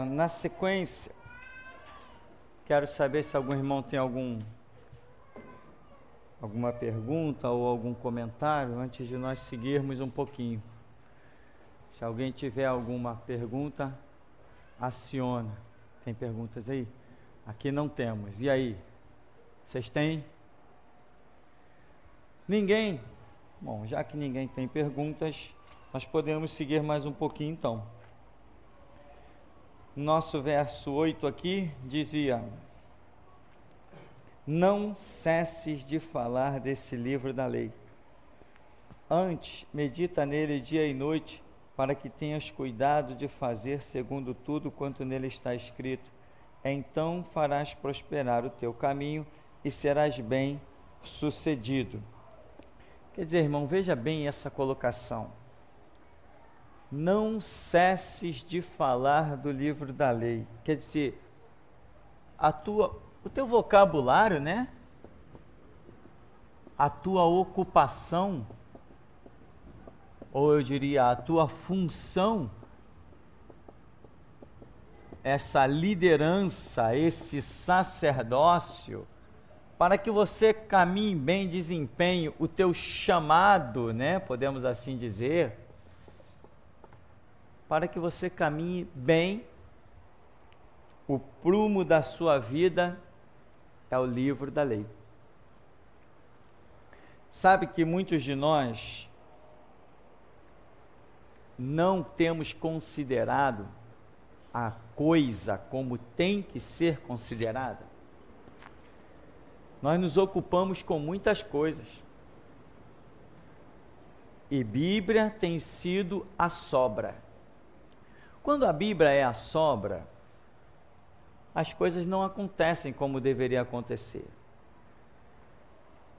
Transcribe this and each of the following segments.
Na sequência, quero saber se algum irmão tem alguma pergunta ou algum comentário antes de nós seguirmos um pouquinho. Se alguém tiver alguma pergunta, aciona. Tem perguntas aí? Aqui não temos. E aí? Vocês têm? Ninguém? Bom, já que ninguém tem perguntas, nós podemos seguir mais um pouquinho então. Nosso verso 8 aqui dizia: não cesses de falar desse livro da lei. Antes, medita nele dia e noite, para que tenhas cuidado de fazer segundo tudo quanto nele está escrito. Então farás prosperar o teu caminho e serás bem sucedido. Quer dizer, irmão, veja bem essa colocação. Não cesses de falar do livro da lei. Quer dizer, o teu vocabulário, né? A tua ocupação, ou eu diria, a tua função, essa liderança, esse sacerdócio, para que você caminhe bem, desempenhe o teu chamado, né? Podemos assim dizer, para que você caminhe bem, o prumo da sua vida é o livro da lei. Sabe que muitos de nós não temos considerado a coisa como tem que ser considerada? Nós nos ocupamos com muitas coisas. E Bíblia tem sido a sobra. Quando a Bíblia é a sobra, as coisas não acontecem como deveria acontecer.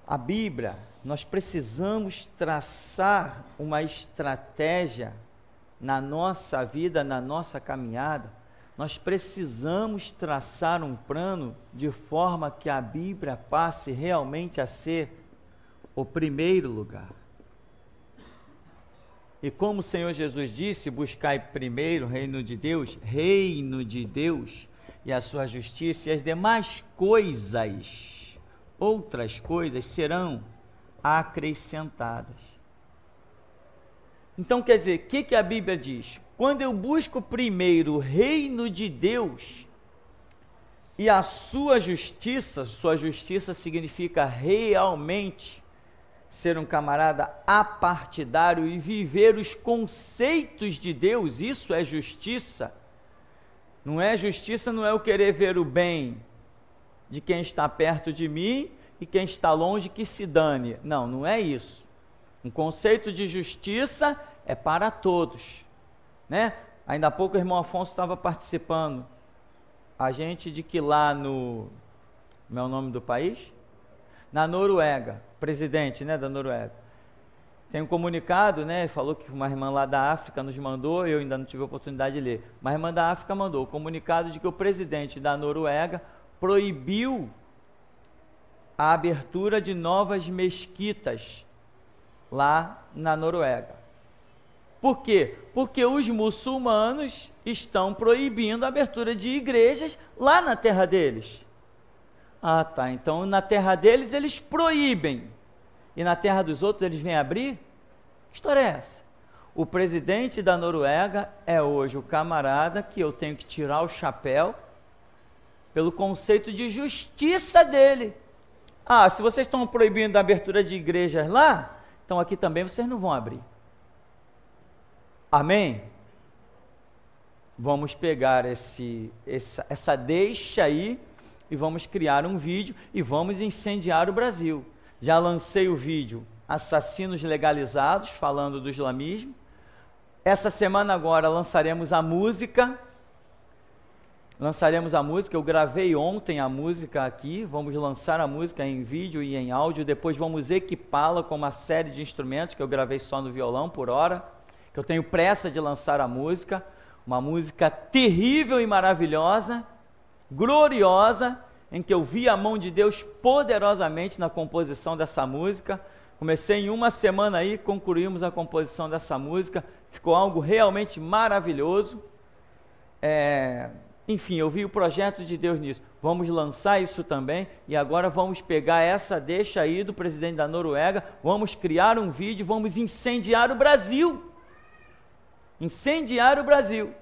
A Bíblia, nós precisamos traçar uma estratégia na nossa vida, na nossa caminhada. Nós precisamos traçar um plano de forma que a Bíblia passe realmente a ser o primeiro lugar. E como o Senhor Jesus disse, buscai primeiro o reino de Deus e a sua justiça, e as demais coisas, outras coisas, serão acrescentadas. Então, quer dizer, o que a Bíblia diz? Quando eu busco primeiro o reino de Deus e a sua justiça significa realmente ser um camarada apartidário e viver os conceitos de Deus, isso é justiça. Não é justiça, não é eu querer ver o bem de quem está perto de mim e quem está longe que se dane. Não, não é isso. Um conceito de justiça é para todos, né? Ainda há pouco o irmão Afonso estava participando. A gente de que lá no... Como é o nome do país? Na Noruega, presidente, né, da Noruega. Tem um comunicado, né, falou que uma irmã lá da África nos mandou, eu ainda não tive a oportunidade de ler, uma irmã da África mandou o comunicado de que o presidente da Noruega proibiu a abertura de novas mesquitas lá na Noruega. Por quê? Porque os muçulmanos estão proibindo a abertura de igrejas lá na terra deles. Ah, tá, então na terra deles eles proíbem, e na terra dos outros eles vêm abrir? Que história é essa? O presidente da Noruega é hoje o camarada que eu tenho que tirar o chapéu pelo conceito de justiça dele. Ah, se vocês estão proibindo a abertura de igrejas lá, então aqui também vocês não vão abrir. Amém? Vamos pegar essa deixa aí e vamos criar um vídeo e vamos incendiar o Brasil. Já lancei o vídeo Assassinos Legalizados, falando do islamismo. Essa semana agora lançaremos a música. Eu gravei ontem a música aqui, vamos lançar a música em vídeo e em áudio, depois vamos equipá-la com uma série de instrumentos que eu gravei só no violão por hora, que eu tenho pressa de lançar a música, uma música terrível e maravilhosa, gloriosa, em que eu vi a mão de Deus poderosamente na composição dessa música. Comecei em uma semana aí, concluímos a composição dessa música, ficou algo realmente maravilhoso. enfim, eu vi o projeto de Deus nisso. Vamos lançar isso também, e agora vamos pegar essa deixa aí do presidente da Noruega, vamos criar um vídeo, vamos incendiar o Brasil. Incendiar o Brasil.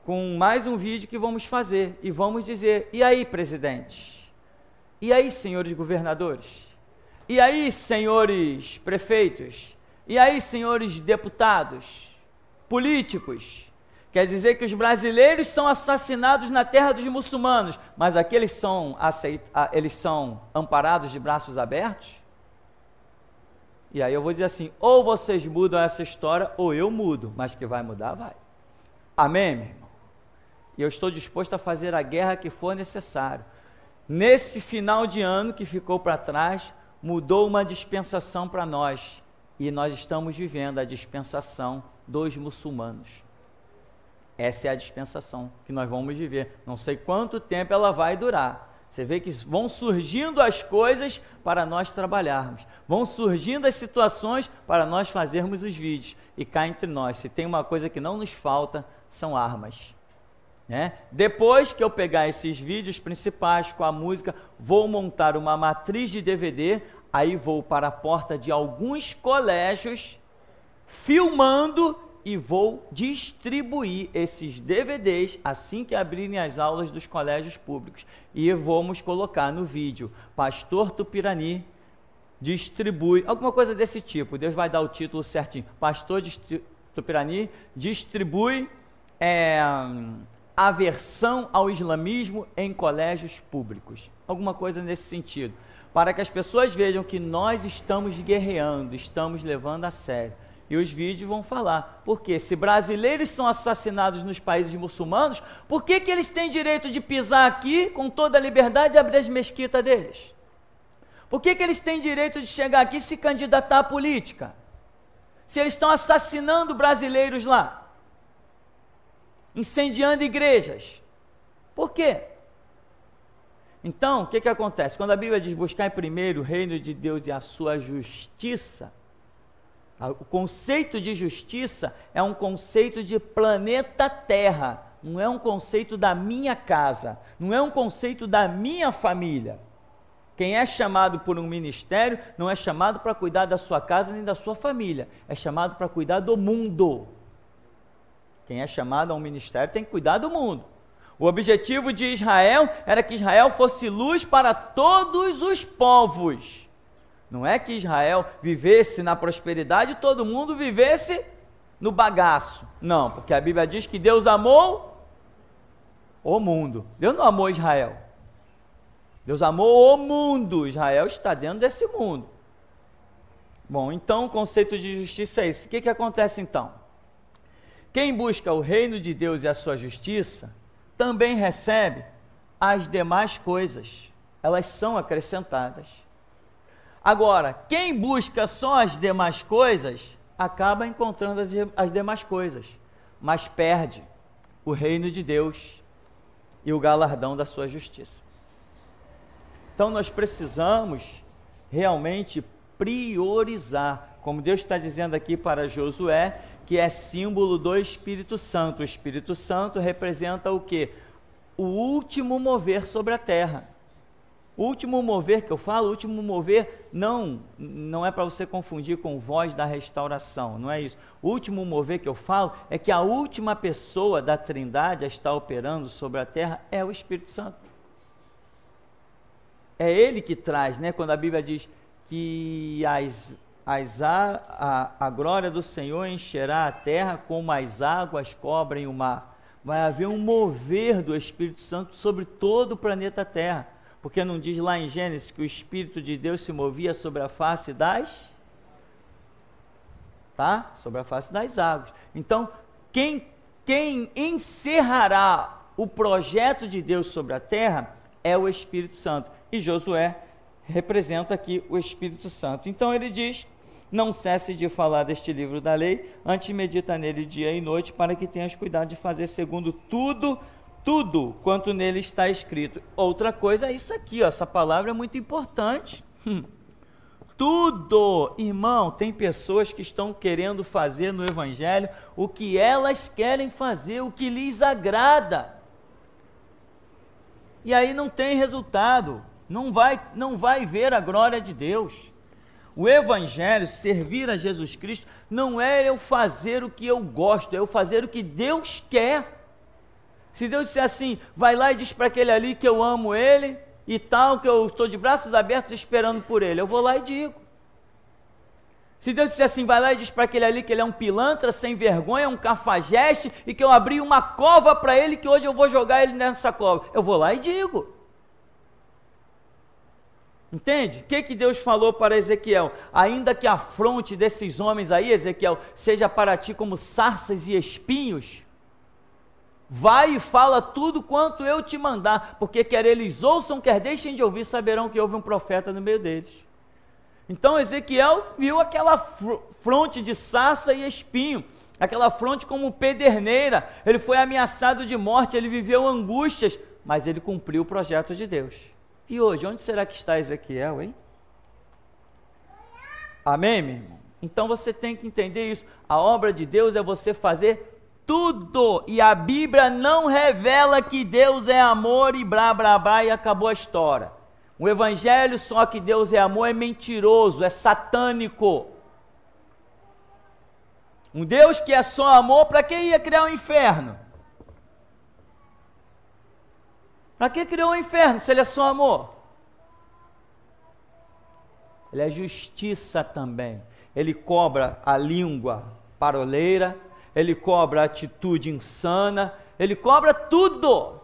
Com mais um vídeo que vamos fazer, e vamos dizer, e aí, presidente? E aí, senhores governadores? E aí, senhores prefeitos? E aí, senhores deputados? Políticos? Quer dizer que os brasileiros são assassinados na terra dos muçulmanos, mas aqueles eles são amparados de braços abertos? E aí eu vou dizer assim, ou vocês mudam essa história, ou eu mudo, mas que vai mudar, vai. Amém, meu irmão? E eu estou disposto a fazer a guerra que for necessário. Nesse final de ano que ficou para trás, mudou uma dispensação para nós, e nós estamos vivendo a dispensação dos muçulmanos. Essa é a dispensação que nós vamos viver. Não sei quanto tempo ela vai durar. Você vê que vão surgindo as coisas para nós trabalharmos. Vão surgindo as situações para nós fazermos os vídeos. E cá entre nós, se tem uma coisa que não nos falta, são armas. Depois que eu pegar esses vídeos principais com a música, vou montar uma matriz de DVD, aí vou para a porta de alguns colégios, filmando, e vou distribuir esses DVDs assim que abrirem as aulas dos colégios públicos. E vamos colocar no vídeo, Pastor Tupirani distribui, alguma coisa desse tipo, Deus vai dar o título certinho, Pastor Tupirani distribui aversão ao islamismo em colégios públicos. Alguma coisa nesse sentido, para que as pessoas vejam que nós estamos guerreando, estamos levando a sério. E os vídeos vão falar, porque se brasileiros são assassinados nos países muçulmanos, por que eles têm direito de pisar aqui com toda a liberdade e abrir as mesquitas deles? Por que eles têm direito de chegar aqui e se candidatar à política? Se eles estão assassinando brasileiros lá, incendiando igrejas. Por quê? Então, o que acontece? Quando a Bíblia diz buscar primeiro o reino de Deus e a sua justiça, o conceito de justiça é um conceito de planeta Terra, não é um conceito da minha casa, não é um conceito da minha família. Quem é chamado por um ministério não é chamado para cuidar da sua casa nem da sua família, é chamado para cuidar do mundo. Quem é chamado a um ministério tem que cuidar do mundo. O objetivo de Israel era que Israel fosse luz para todos os povos. Não é que Israel vivesse na prosperidade e todo mundo vivesse no bagaço. Não, porque a Bíblia diz que Deus amou o mundo. Deus não amou Israel. Deus amou o mundo. Israel está dentro desse mundo. Bom, então o conceito de justiça é esse. O que acontece então? Quem busca o reino de Deus e a sua justiça, também recebe as demais coisas. Elas são acrescentadas. Agora, quem busca só as demais coisas, acaba encontrando as demais coisas, mas perde o reino de Deus e o galardão da sua justiça. Então nós precisamos realmente priorizar, como Deus está dizendo aqui para Josué, que é símbolo do Espírito Santo. O Espírito Santo representa o quê? O último mover sobre a terra. O último mover que eu falo, o último mover não é para você confundir com voz da restauração, não é isso. O último mover que eu falo é que a última pessoa da Trindade a estar operando sobre a terra é o Espírito Santo. É ele que traz, quando a Bíblia diz que a glória do Senhor encherá a terra como as águas cobrem o mar. Vai haver um mover do Espírito Santo sobre todo o planeta Terra. Porque não diz lá em Gênesis que o Espírito de Deus se movia sobre a face sobre a face das águas. Então, quem encerrará o projeto de Deus sobre a terra é o Espírito Santo. E Josué representa aqui o Espírito Santo. Então ele diz, não cesse de falar deste livro da lei, antes medita nele dia e noite, para que tenhas cuidado de fazer segundo tudo quanto nele está escrito. Outra coisa é isso aqui, essa palavra é muito importante. tudo. Irmão, tem pessoas que estão querendo fazer no Evangelho o que elas querem fazer, o que lhes agrada. E aí não tem resultado, não vai ver a glória de Deus. O Evangelho, servir a Jesus Cristo, não é eu fazer o que eu gosto, é eu fazer o que Deus quer. Se Deus disser assim, vai lá e diz para aquele ali que eu amo ele e tal, que eu estou de braços abertos esperando por ele, eu vou lá e digo. Se Deus disser assim, vai lá e diz para aquele ali que ele é um pilantra, sem vergonha, um cafajeste, e que eu abri uma cova para ele, que hoje eu vou jogar ele nessa cova, eu vou lá e digo. Entende? O que Deus falou para Ezequiel? Ainda que a fronte desses homens aí, Ezequiel, seja para ti como sarças e espinhos, vai e fala tudo quanto eu te mandar, porque quer eles ouçam, quer deixem de ouvir, saberão que houve um profeta no meio deles. Então Ezequiel viu aquela fronte de sarça e espinho, aquela fronte como pederneira, ele foi ameaçado de morte, ele viveu angústias, mas ele cumpriu o projeto de Deus. E hoje, onde será que está Ezequiel, hein? Amém, meu irmão? Então você tem que entender isso. A obra de Deus é você fazer tudo. E a Bíblia não revela que Deus é amor e blá, blá, blá, e acabou a história. O Evangelho só que Deus é amor é mentiroso, é satânico. Um Deus que é só amor, para que ia criar um inferno? Para que criou o inferno se ele é só amor? Ele é justiça também. Ele cobra a língua paroleira, ele cobra a atitude insana, ele cobra tudo.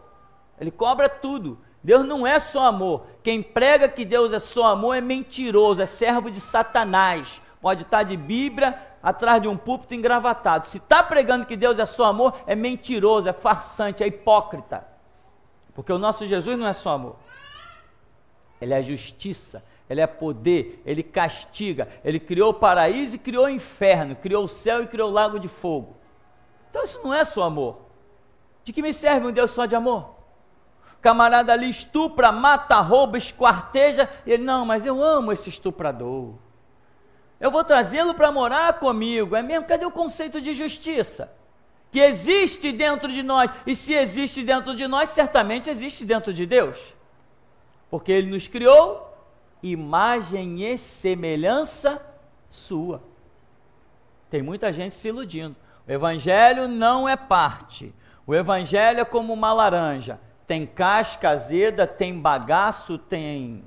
Ele cobra tudo. Deus não é só amor. Quem prega que Deus é só amor é mentiroso, é servo de Satanás. Pode estar de Bíblia atrás de um púlpito engravatado. Se está pregando que Deus é só amor, é mentiroso, é farsante, é hipócrita. Porque o nosso Jesus não é só amor, ele é justiça, ele é poder, ele castiga, ele criou o paraíso e criou o inferno, criou o céu e criou o lago de fogo. Então isso não é só amor. De que me serve um Deus só de amor? O camarada ali estupra, mata, rouba, esquarteja, e ele, não, mas eu amo esse estuprador, eu vou trazê-lo para morar comigo, é mesmo? Cadê o conceito de justiça? Que existe dentro de nós, e se existe dentro de nós, certamente existe dentro de Deus, porque Ele nos criou, imagem e semelhança sua. Tem muita gente se iludindo, o Evangelho não é parte, o Evangelho é como uma laranja, tem casca azeda, tem bagaço, tem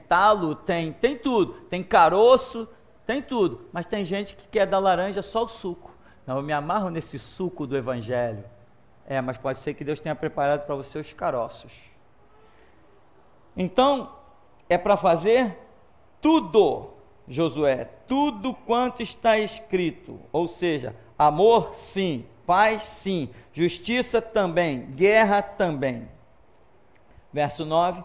talo, tem tudo, tem caroço, tem tudo, mas tem gente que quer da laranja só o suco. Não, eu me amarro nesse suco do Evangelho. Mas pode ser que Deus tenha preparado para você os caroços. Então, é para fazer tudo, Josué, tudo quanto está escrito. Ou seja, amor sim, paz sim, justiça também, guerra também. Verso 9,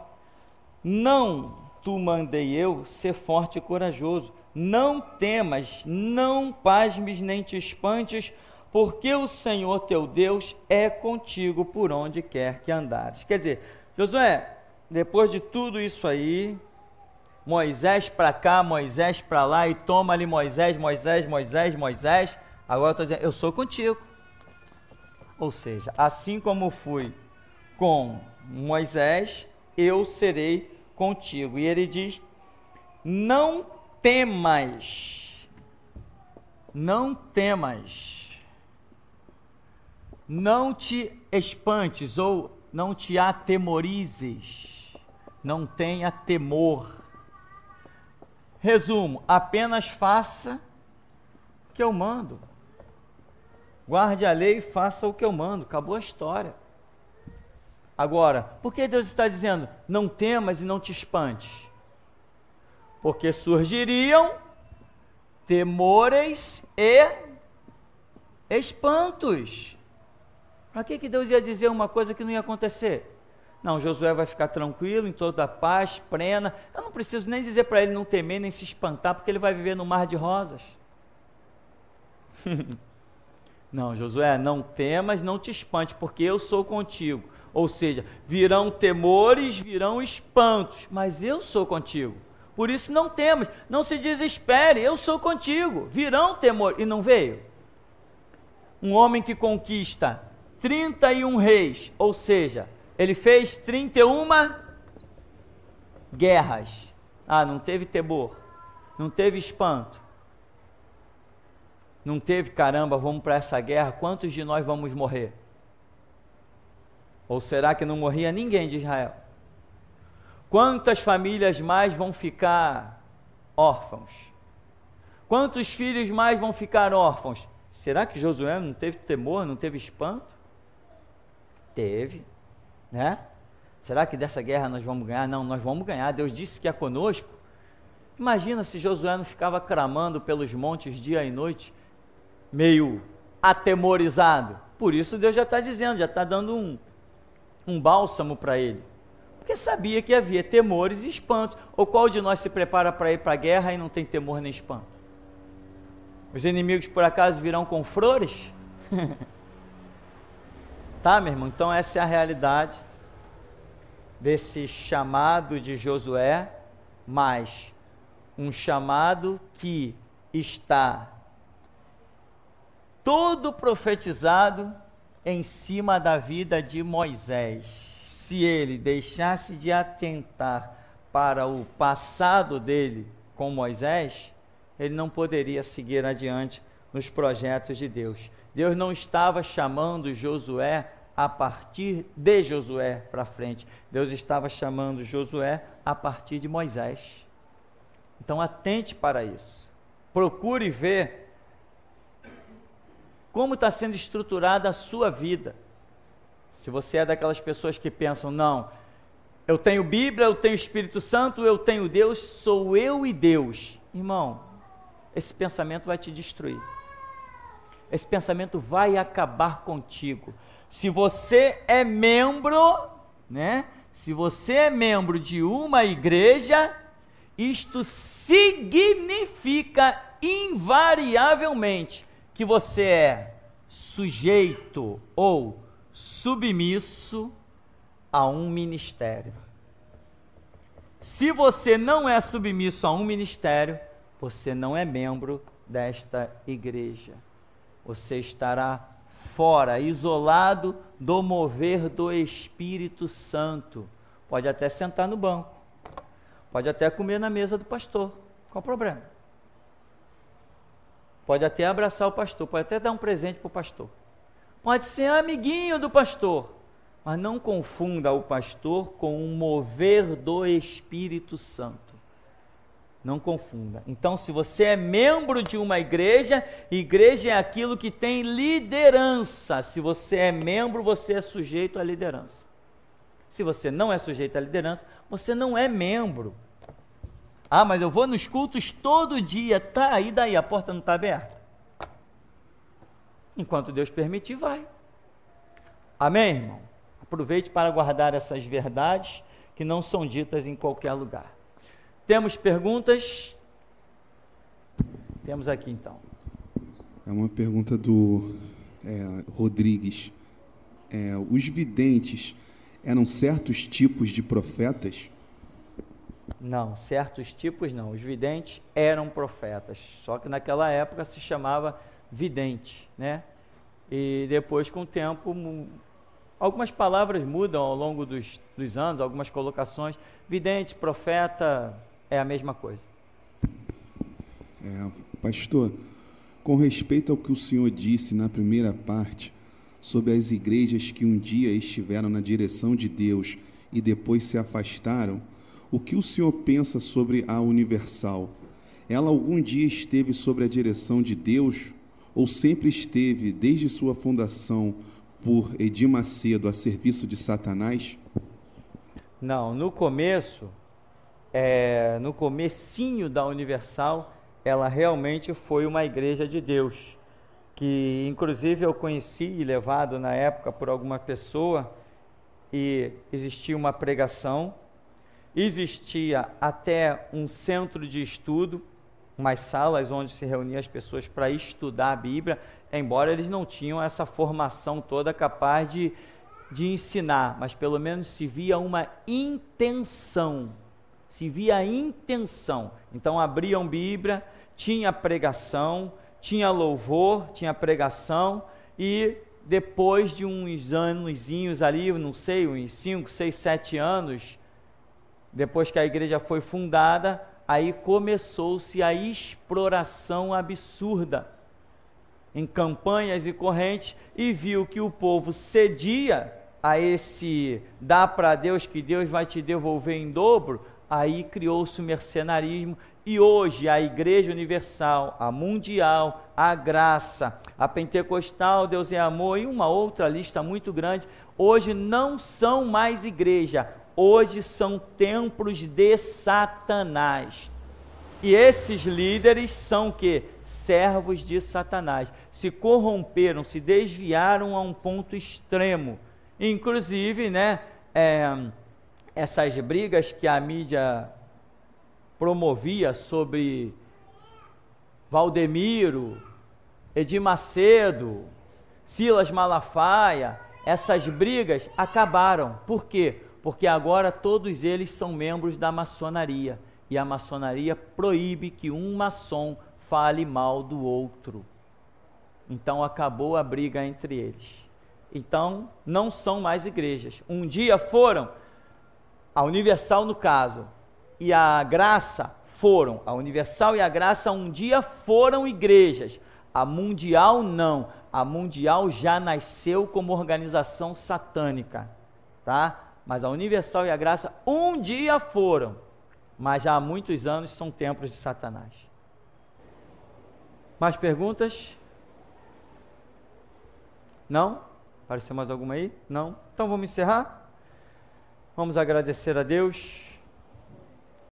não tu mandei eu ser forte e corajoso, não temas, não pasmes nem te espantes, porque o Senhor teu Deus é contigo por onde quer que andares. Quer dizer, Josué, depois de tudo isso aí, Moisés para cá, Moisés para lá, e toma ali Moisés, agora eu estou dizendo, eu sou contigo. Ou seja, assim como fui com Moisés, eu serei contigo. E ele diz, não temas, não te espantes ou não te atemorizes, não tenha temor. Resumo, apenas faça o que eu mando, guarde a lei e faça o que eu mando, acabou a história. Agora, por que Deus está dizendo, não temas e não te espantes? Porque surgiriam temores e espantos. Para que Deus ia dizer uma coisa que não ia acontecer? Não, Josué vai ficar tranquilo, em toda a paz, plena. Eu não preciso nem dizer para ele não temer, nem se espantar, porque ele vai viver no mar de rosas. Não, Josué, não temas, não te espante, porque eu sou contigo. Ou seja, virão temores, virão espantos, mas eu sou contigo. Por isso não temos. Não se desespere, eu sou contigo. Virão temor. E não veio. Um homem que conquista 31 reis, ou seja, ele fez 31 guerras. Ah, não teve temor, não teve espanto, não teve, caramba, vamos para essa guerra, quantos de nós vamos morrer? Ou será que não morria ninguém de Israel? Quantas famílias mais vão ficar órfãos? Quantos filhos mais vão ficar órfãos? Será que Josué não teve temor, não teve espanto? Teve, né? Será que dessa guerra nós vamos ganhar? Não, nós vamos ganhar, Deus disse que é conosco. Imagina se Josué não ficava clamando pelos montes dia e noite, meio atemorizado. Por isso Deus já está dizendo, já está dando um bálsamo para ele. Porque sabia que havia temores e espantos. Ou qual de nós se prepara para ir para a guerra e não tem temor nem espanto? Os inimigos por acaso virão com flores? Tá, meu irmão? Então essa é a realidade desse chamado de Josué, mas um chamado que está todo profetizado em cima da vida de Moisés. Se ele deixasse de atentar para o passado dele com Moisés, ele não poderia seguir adiante nos projetos de Deus. Deus não estava chamando Josué a partir de Josué para frente. Deus estava chamando Josué a partir de Moisés. Então atente para isso. Procure ver como está sendo estruturada a sua vida. Se você é daquelas pessoas que pensam, não, eu tenho Bíblia, eu tenho Espírito Santo, eu tenho Deus, sou eu e Deus. Irmão, esse pensamento vai te destruir. Esse pensamento vai acabar contigo. Se você é membro, né? Se você é membro de uma igreja, isto significa invariavelmente que você é sujeito ou submisso a um ministério. Se você não é submisso a um ministério, você não é membro desta igreja. Você estará fora, isolado do mover do Espírito Santo. Pode até sentar no banco, pode até comer na mesa do pastor, qual o problema? Pode até abraçar o pastor, pode até dar um presente para o pastor, pode ser amiguinho do pastor, mas não confunda o pastor com o mover do Espírito Santo. Não confunda. Então, se você é membro de uma igreja, igreja é aquilo que tem liderança. Se você é membro, você é sujeito à liderança. Se você não é sujeito à liderança, você não é membro. Ah, mas eu vou nos cultos todo dia. Tá, e daí? A porta não está aberta? Enquanto Deus permitir, vai. Amém, irmão? Aproveite para guardar essas verdades que não são ditas em qualquer lugar. Temos perguntas? Temos aqui, então. É uma pergunta do Rodrigues. Os videntes eram certos tipos de profetas? Não, certos tipos não. Os videntes eram profetas. Só que naquela época se chamava vidente, né? E depois, com o tempo, algumas palavras mudam ao longo dos anos, algumas colocações. Vidente, profeta, é a mesma coisa. Pastor, com respeito ao que o senhor disse na primeira parte, sobre as igrejas que um dia estiveram na direção de Deus e depois se afastaram, o que o senhor pensa sobre a Universal? Ela algum dia esteve sob a direção de Deus ou sempre esteve, desde sua fundação, por Edir Macedo, a serviço de Satanás? Não, no começo, no comecinho da Universal, ela realmente foi uma igreja de Deus, que inclusive eu conheci e levado na época por alguma pessoa, e existia uma pregação, existia até um centro de estudo, umas salas onde se reuniam as pessoas para estudar a Bíblia, embora eles não tinham essa formação toda capaz de ensinar, mas pelo menos se via uma intenção, se via a intenção. Então abriam Bíblia, tinha pregação, tinha louvor, tinha pregação, e depois de uns anozinhos ali, não sei, uns 5, 6, 7 anos, depois que a igreja foi fundada, aí começou-se a exploração absurda em campanhas e correntes, e viu que o povo cedia a esse dá para Deus que Deus vai te devolver em dobro. Aí criou-se o mercenarismo, e hoje a Igreja Universal, a Mundial, a Graça, a Pentecostal, Deus é Amor, e uma outra lista muito grande, hoje não são mais igreja, hoje são templos de Satanás. E esses líderes são o quê? Servos de Satanás. Se corromperam, se desviaram a um ponto extremo. Inclusive, né, essas brigas que a mídia promovia sobre Valdemiro, Edir Macedo, Silas Malafaia, essas brigas acabaram. Por quê? Porque agora todos eles são membros da maçonaria, e a maçonaria proíbe que um maçom fale mal do outro. Então acabou a briga entre eles. Então não são mais igrejas. Um dia foram, a Universal no caso, e a Graça foram, a Universal e a Graça um dia foram igrejas. A Mundial não. A Mundial já nasceu como organização satânica, tá? Mas a Universal e a Graça um dia foram, mas já há muitos anos são templos de Satanás. Mais perguntas? Não? Apareceu mais alguma aí? Não? Então vamos encerrar? Vamos agradecer a Deus.